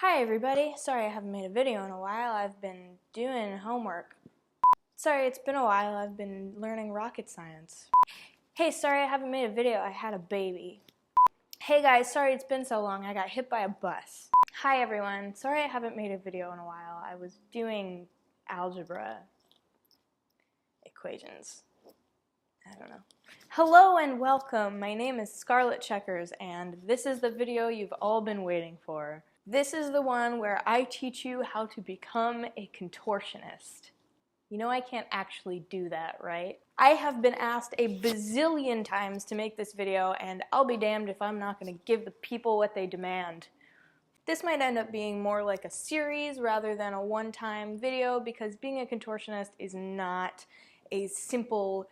Hi everybody, sorry I haven't made a video in a while. I've been doing homework. Sorry, it's been a while. I've been learning rocket science. Hey, sorry I haven't made a video. I had a baby. Hey guys, sorry it's been so long. I got hit by a bus. Hi everyone, sorry I haven't made a video in a while. I was doing algebra equations. I don't know. Hello and welcome. My name is Scarlet and this is the video you've all been waiting for. This is the one where I teach you how to become a contortionist. You know I can't actually do that, right? I have been asked a bazillion times to make this video, and I'll be damned if I'm not going to give the people what they demand. This might end up being more like a series rather than a one-time video, because being a contortionist is not a simple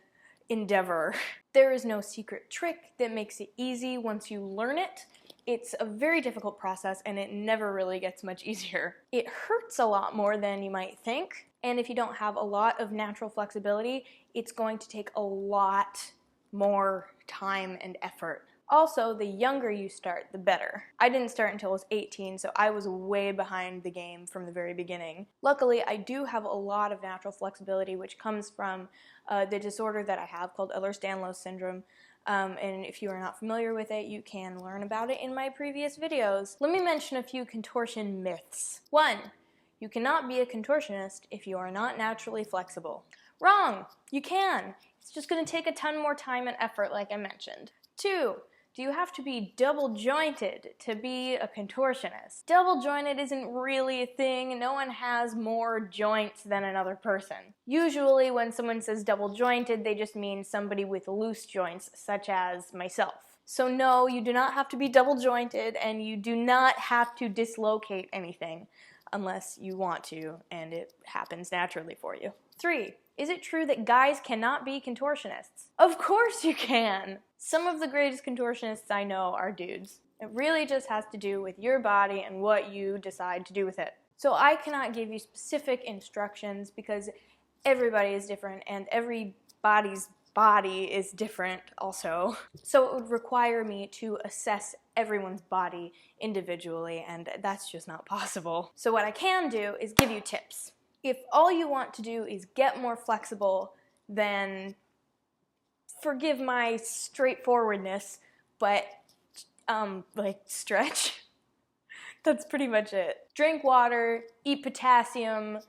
endeavor. There is no secret trick that makes it easy once you learn it. It's a very difficult process and it never really gets much easier. It hurts a lot more than you might think, and if you don't have a lot of natural flexibility, it's going to take a lot more time and effort. Also, the younger you start, the better. I didn't start until I was 18, so I was way behind the game from the very beginning. Luckily, I do have a lot of natural flexibility, which comes from the disorder that I have called Ehlers-Danlos syndrome. And if you are not familiar with it, you can learn about it in my previous videos. Let me mention a few contortion myths. 1. You cannot be a contortionist if you are not naturally flexible. Wrong! You can. It's just going to take a ton more time and effort, like I mentioned. 2. Do you have to be double jointed to be a contortionist? Double jointed isn't really a thing. No one has more joints than another person. Usually when someone says double jointed, they just mean somebody with loose joints, such as myself. So no, you do not have to be double jointed, and you do not have to dislocate anything unless you want to, and it happens naturally for you. 3. Is it true that guys cannot be contortionists? Of course you can! Some of the greatest contortionists I know are dudes. It really just has to do with your body and what you decide to do with it. So I cannot give you specific instructions because everybody is different and everybody's body is different also. So it would require me to assess everyone's body individually, and that's just not possible. So what I can do is give you tips. If all you want to do is get more flexible, then forgive my straightforwardness, but like stretch. That's pretty much it. Drink water, eat potassium,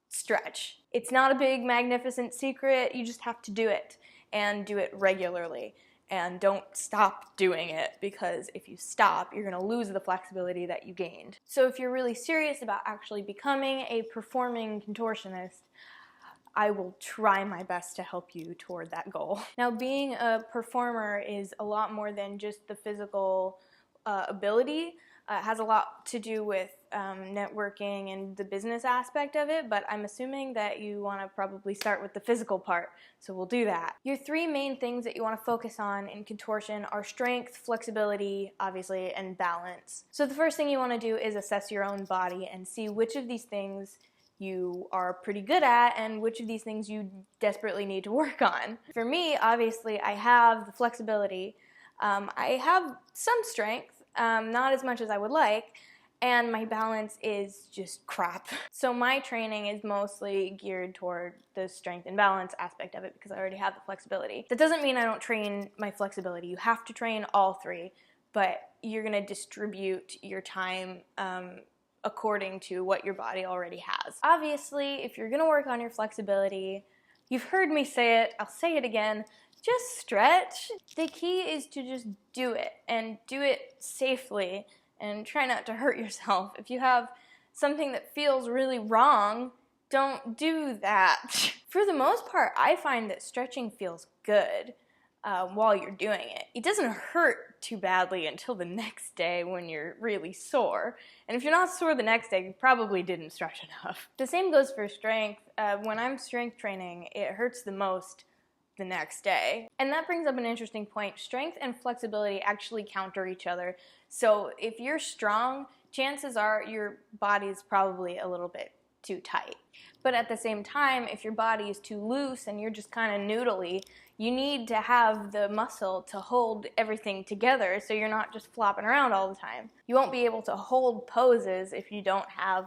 stretch. It's not a big magnificent secret, you just have to do it, and do it regularly. And don't stop doing it, because if you stop, you're going to lose the flexibility that you gained. So if you're really serious about actually becoming a performing contortionist, I will try my best to help you toward that goal. Now, being a performer is a lot more than just the physical ability. It has a lot to do with networking and the business aspect of it, but I'm assuming that you want to probably start with the physical part, so we'll do that. Your 3 main things that you want to focus on in contortion are strength, flexibility, obviously, and balance. So the first thing you want to do is assess your own body and see which of these things you are pretty good at and which of these things you desperately need to work on. For me, obviously, I have the flexibility. I have some strength, not as much as I would like, and my balance is just crap. So my training is mostly geared toward the strength and balance aspect of it because I already have the flexibility. That doesn't mean I don't train my flexibility. You have to train all 3, but you're going to distribute your time according to what your body already has. Obviously, if you're going to work on your flexibility, you've heard me say it, I'll say it again, just stretch. The key is to just do it, and do it safely, and try not to hurt yourself. If you have something that feels really wrong, don't do that. For the most part, I find that stretching feels good while you're doing it. It doesn't hurt too badly until the next day when you're really sore. And if you're not sore the next day, you probably didn't stretch enough. The same goes for strength. When I'm strength training, it hurts the most the next day. And that brings up an interesting point. Strength and flexibility actually counter each other. So if you're strong, chances are your body's probably a little bit too tight. But at the same time, if your body is too loose and you're just kind of noodly, you need to have the muscle to hold everything together so you're not just flopping around all the time. You won't be able to hold poses if you don't have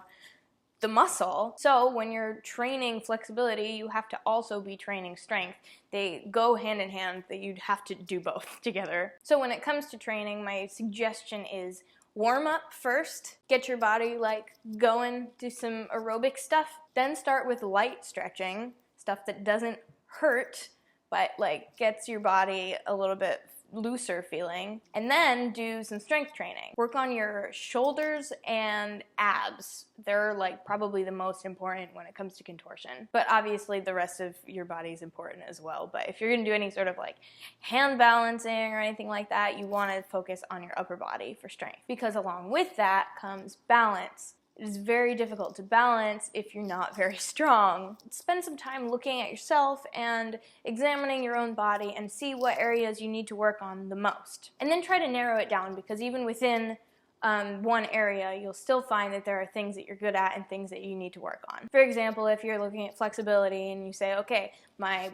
the muscle. So when you're training flexibility, you have to also be training strength. They go hand in hand, that you'd have to do both together. So when it comes to training, my suggestion is warm up first, get your body like going, do some aerobic stuff, then start with light stretching, stuff that doesn't hurt, but like gets your body a little bit looser feeling, and then do some strength training. Work on your shoulders and abs. They're like probably the most important when it comes to contortion, but obviously the rest of your body is important as well. But if you're gonna do any sort of like hand balancing or anything like that, you want to focus on your upper body for strength, because along with that comes balance. It is very difficult to balance if you're not very strong. Spend some time looking at yourself and examining your own body and see what areas you need to work on the most. And then try to narrow it down, because even within one area, you'll still find that there are things that you're good at and things that you need to work on. For example, if you're looking at flexibility and you say, okay, my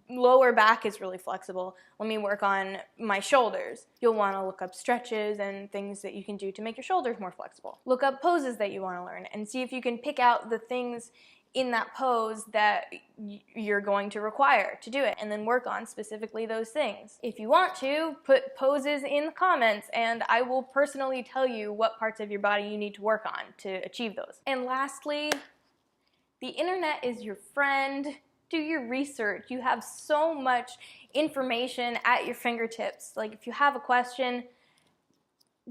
lower back is really flexible, let me work on my shoulders. You'll want to look up stretches and things that you can do to make your shoulders more flexible. Look up poses that you want to learn and see if you can pick out the things in that pose that you're going to require to do it, and then work on specifically those things. If you want to, put poses in the comments and I will personally tell you what parts of your body you need to work on to achieve those. And lastly, the internet is your friend. Do your research. You have so much information at your fingertips. Like if you have a question,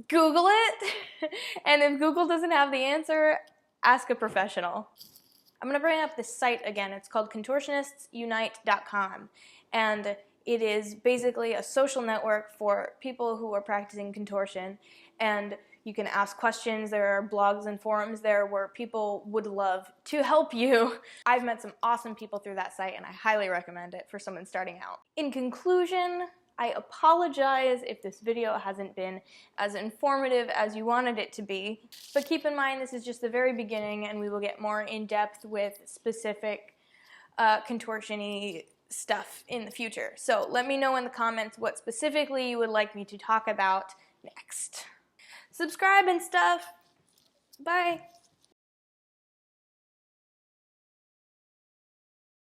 Google it. And if Google doesn't have the answer, ask a professional. I'm gonna bring up this site again. It's called contortionists.unite.com. And it is basically a social network for people who are practicing contortion. And you can ask questions. There are blogs and forums there where people would love to help you. I've met some awesome people through that site, and I highly recommend it for someone starting out. In conclusion, I apologize if this video hasn't been as informative as you wanted it to be, but keep in mind this is just the very beginning, and we will get more in depth with specific contortion-y stuff in the future. So let me know in the comments what specifically you would like me to talk about next. Subscribe and stuff. Bye.